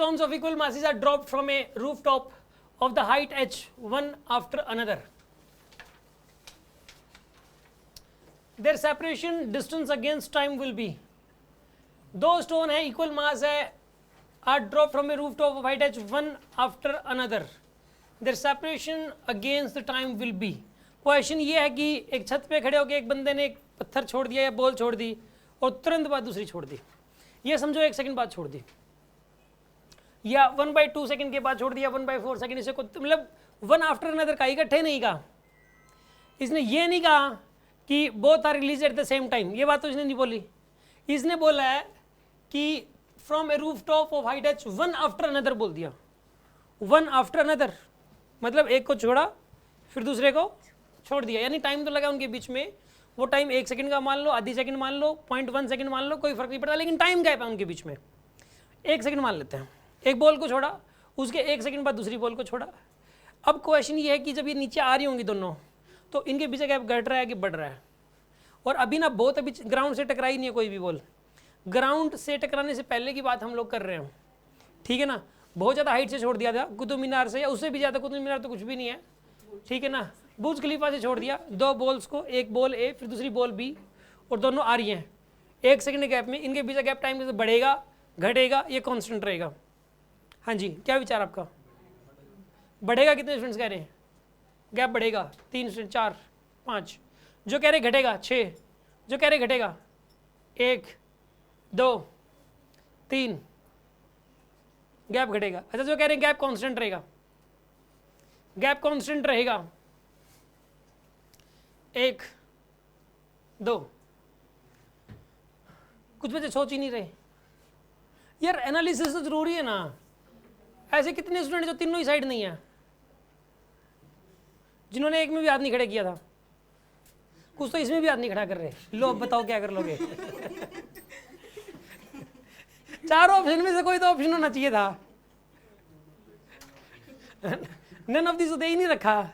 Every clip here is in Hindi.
stones of equal masses are dropped from a rooftop of the height h, one after another. Their separation distance against time will be. दो स्टोन है, इक्वल मास है, are dropped from a rooftop of height h, one after another. Their separation against the time will be. Question ये है कि एक छत पे खड़े होकर एक बंदे ने एक पत्थर छोड़ दिया या बॉल छोड़ दी और तुरंत बाद दूसरी छोड़ दी, ये समझो 1 सेकंड बाद छोड़ दी, या 1/2 सेकंड के बाद छोड़ दिया, 1/4 सेकंड, इसे मतलब वन आफ्टर अनदर का, इकट्ठे नहीं कहा इसने, ये नहीं कहा कि both are release at the same time, ये बात तो इसने नहीं बोली। इसने बोला है कि from A roof top of height H, one after another बोल दिया, वन आफ्टर अनदर मतलब एक को छोड़ा फिर दूसरे को छोड़ दिया, यानी टाइम तो लगा उनके बीच में, वो टाइम 1 सेकंड का मान लो, आधी सेकंड मान लो, 0.1 सेकंड मान लो, कोई फर्क नहीं पड़ता, लेकिन टाइम गैप है उनके बीच में, 1 सेकंड मान लेते हैं। एक बॉल को छोड़ा, उसके 1 सेकंड बाद दूसरी बॉल को छोड़ा। अब क्वेश्चन ये है कि जब ये नीचे आ रही होंगी दोनों, तो इनके बीच गैप घट रहा है कि बढ़ रहा है, और अभी ना बहुत अभी ग्राउंड से टकराई नहीं है कोई भी बॉल, ग्राउंड से टकराने से पहले की बात हम लोग कर रहे हैं, ठीक है ना। बहुत ज़्यादा हाइट से छोड़ दिया था, कुतुब मीनार से या उससे भी ज़्यादा, कुतुब मीनार तो कुछ भी नहीं है, ठीक है ना, बुर्ज खलीफा से छोड़ दिया, 2 बॉल्स को, एक बॉल ए फिर दूसरी बॉल बी, और दोनों आ रही हैं 1 सेकंड गैप में, इनके बीच गैप टाइम से बढ़ेगा घटेगा, ये कांस्टेंट रहेगा। हाँ जी, क्या विचार आपका? बढ़ेगा, कितने स्टूडेंट्स कह रहे हैं गैप बढ़ेगा? 3 स्टूडेंट, 4, 5, जो कह रहे घटेगा 6, जो कह रहे घटेगा 1, 2, 3, गैप घटेगा। अच्छा, जो कह रहे हैं गैप कांस्टेंट रहेगा, गैप कांस्टेंट रहेगा 1, 2, कुछ बच्चे सोच ही नहीं रहे यार, एनालिसिस तो जरूरी है ना। ऐसे कितने स्टूडेंट जो तीनों ही साइड नहीं है, जिन्होंने एक में भी हाथ नहीं खड़े किया था, कुछ तो इसमें भी हाथ नहीं खड़ा कर रहे, लो बताओ क्या कर लोगे? चारों ऑप्शन में से कोई तो ऑप्शन होना चाहिए था, नन ऑफ दिस तो दे ही नहीं रखा।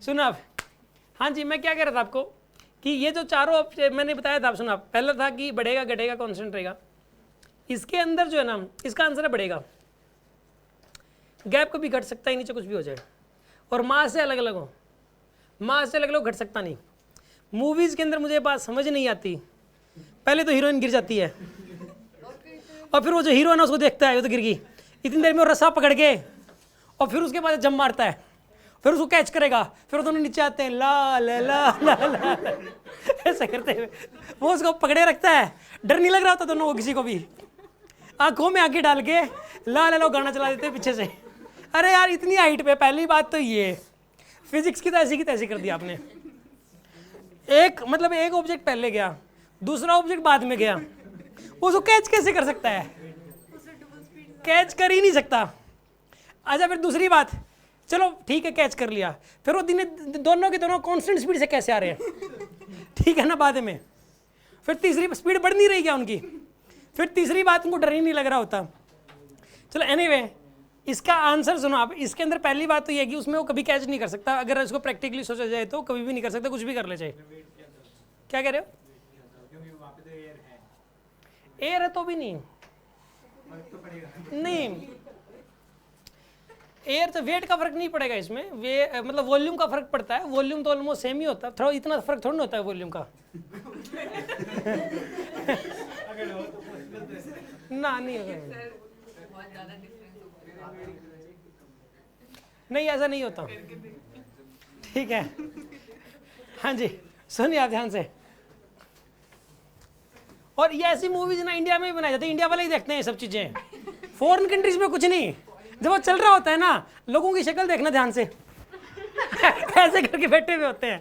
सुना आप? हाँ जी, मैं क्या कह रहा था आपको कि ये जो चारों ऑप्शन मैंने बताया था, सुना, पहला था कि बढ़ेगा घटेगा कांस्टेंट रहेगा, इसके अंदर जो है ना, इसका आंसर है बढ़ेगा, गैप कभी घट सकता ही नीचे कुछ भी हो जाए, और मास से अलग अलग हो, मास से अलग अलग घट सकता नहीं। मूवीज के अंदर मुझे बात समझ नहीं आती, पहले तो हीरोइन गिर जाती है और फिर वो जो हीरो है ना उसको देखता है, वो तो गिर गई, इतनी देर में वो रस्सा पकड़ के और फिर उसके बाद जम मारता है, फिर उसको कैच करेगा, फिर दोनों नीचे आते हैं, ला ला ला ला ला ऐसा करते हुए वो उसको पकड़े रखता है, डर नहीं लग रहा होता दोनों को, किसी को भी, आंखों में आंखें डाल के ला ला ला गाना चला देते हैं पीछे से। अरे यार, इतनी हाइट पे, पहली बात तो ये फिजिक्स की तैसी कर दी आपने, एक मतलब एक ऑब्जेक्ट पहले गया, दूसरा ऑब्जेक्ट बाद में गया, उसको कैच कैसे कर सकता है? कैच कर ही नहीं सकता। अच्छा, फिर दूसरी बात, चलो ठीक है कैच कर लिया, फिर वो दोनों के दोनों कांस्टेंट स्पीड से कैसे आ रहे हैं, ठीक है ना, बाद में फिर तीसरी स्पीड बढ़ नहीं रही क्या उनकी, फिर तीसरी बात उनको डर ही नहीं लग रहा होता। चलो एनीवे, इसका आंसर सुनो आप, इसके अंदर पहली बात तो ये है कि उसमें वो कभी कैच नहीं कर सकता, अगर इसको प्रैक्टिकली सोचा जाए तो कभी भी नहीं कर सकता, कुछ भी कर ले चाहे। क्या कह रहे हो? एयर है तो भी नहीं, एयर तो वेट का फर्क नहीं पड़ेगा इसमें, वे मतलब वॉल्यूम का फर्क पड़ता है, वॉल्यूम तो ऑलमोस्ट सेम ही होता है, थोड़ा इतना फर्क थोड़ा ना होता है वॉल्यूम का ना, नहीं होगा, नहीं ऐसा नहीं होता, ठीक है। हाँ जी, सुनिए आप ध्यान से, और ये ऐसी मूवीज ना इंडिया में भी बनाई जाती है, इंडिया वाले ही देखते हैं ये सब चीजें, फॉरेन कंट्रीज में कुछ नहीं। जब वो चल रहा होता है ना, लोगों की शक्ल देखना ध्यान से ऐसे करके बैठे हुए होते हैं,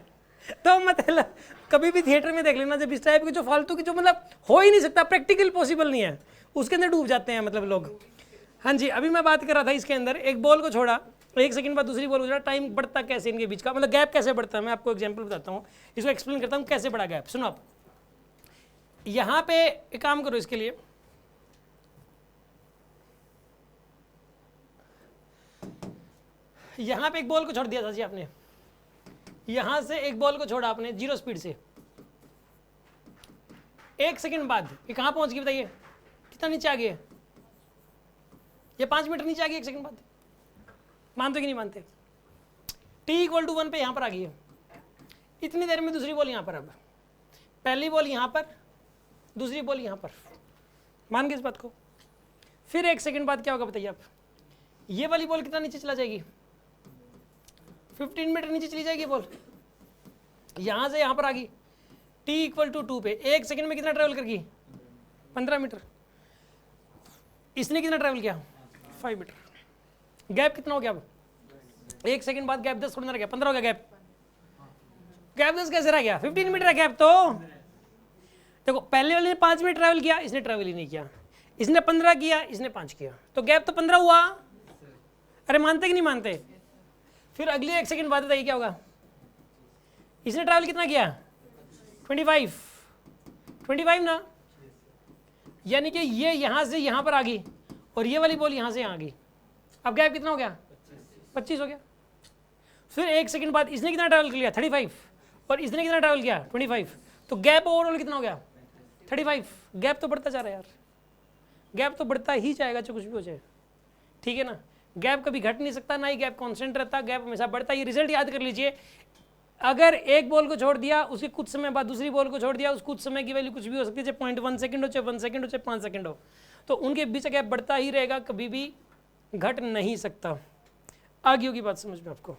तो मतलब कभी भी थिएटर में देख लेना, जब इस टाइप की जो फालतू की जो मतलब हो ही नहीं सकता, प्रैक्टिकल पॉसिबल नहीं है, उसके अंदर डूब जाते हैं मतलब लोग। हाँ जी, अभी मैं बात कर रहा था, इसके अंदर एक बॉल को छोड़ा, 1 सेकंड बाद दूसरी बॉल को छोड़ा, टाइम बढ़ता कैसे इनके बीच का, मतलब गैप कैसे बढ़ता है, मैं आपको एग्जाम्पल बताता हूँ, इसको एक्सप्लेन करता हूँ कैसे बढ़ा गैप। सुनो आप, यहाँ पे एक काम करो, इसके लिए यहाँ पे एक बॉल को छोड़ दिया था जी आपने, यहाँ से एक बॉल को छोड़ा आपने 0 स्पीड से, 1 सेकंड बाद ये कहाँ पहुँच गई बताइए, कितना नीचे आ गया? ये 5 मीटर नीचे आ गई 1 सेकंड बाद, मानते कि नहीं मानते? t इक्वल टू 1 पे यहाँ पर आ गई है, इतनी देर में दूसरी बॉल यहाँ पर, अब पहली बॉल यहाँ पर, दूसरी बॉल यहाँ पर, मान गए इस बात को? फिर 1 सेकंड बाद क्या होगा बताइए आप? ये वाली बॉल कितना नीचे चला जाएगी? 15 मीटर नीचे चली जाएगी बॉल, यहाँ से यहाँ पर आ गई, t इक्वल टू 2 पे 1 सेकंड में कितना ट्रेवल कर गई? 15 मीटर। इसने कितना ट्रेवल किया? 5 मीटर। गैप कितना हो गया अब? 1 सेकंड बाद गैप 10 थोड़ा ना रह गया, 15 हो गया गैप। गैप 10 कैसे रह गया? 15 मीटर है गैप। तो देखो पहले वाले ने 5 मिनट ट्रैवल किया, इसने ट्रैवल ही नहीं किया, इसने 15 किया, इसने 5 किया, तो गैप तो 15 हुआ। अरे मानते कि नहीं मानते? फिर अगले 1 सेकंड बाद बताइए क्या होगा? इसने ट्रैवल कितना किया? 25 ना, यानी कि ये यहां से यहां पर आ गई और ये वाली बॉल यहां से यहां आ गई, अब गैप कितना हो गया? 25 हो गया। फिर 1 सेकंड बाद इसने कितना ट्रैवल किया? 35, और इसने कितना ट्रैवल किया? 25, तो गैप ओवरऑल कितना हो गया? 35। गैप तो बढ़ता जा रहा है यार, गैप तो बढ़ता ही जाएगा चाहे कुछ भी हो जाए, ठीक है ना? गैप कभी घट नहीं सकता, ना ही गैप कांस्टेंट रहता, गैप हमेशा बढ़ता है। ये रिजल्ट याद कर लीजिए, अगर एक बॉल को छोड़ दिया, उसके कुछ समय बाद दूसरी बॉल को छोड़ दिया, उस कुछ समय की वैल्यू कुछ भी हो सकती है, चाहे 0.1 सेकंड हो, चाहे 1 सेकंड हो, चाहे 5 सेकंड हो, तो उनके बीच गैप बढ़ता ही रहेगा, कभी भी घट नहीं सकता। आगे होगी बात समझ में आपको?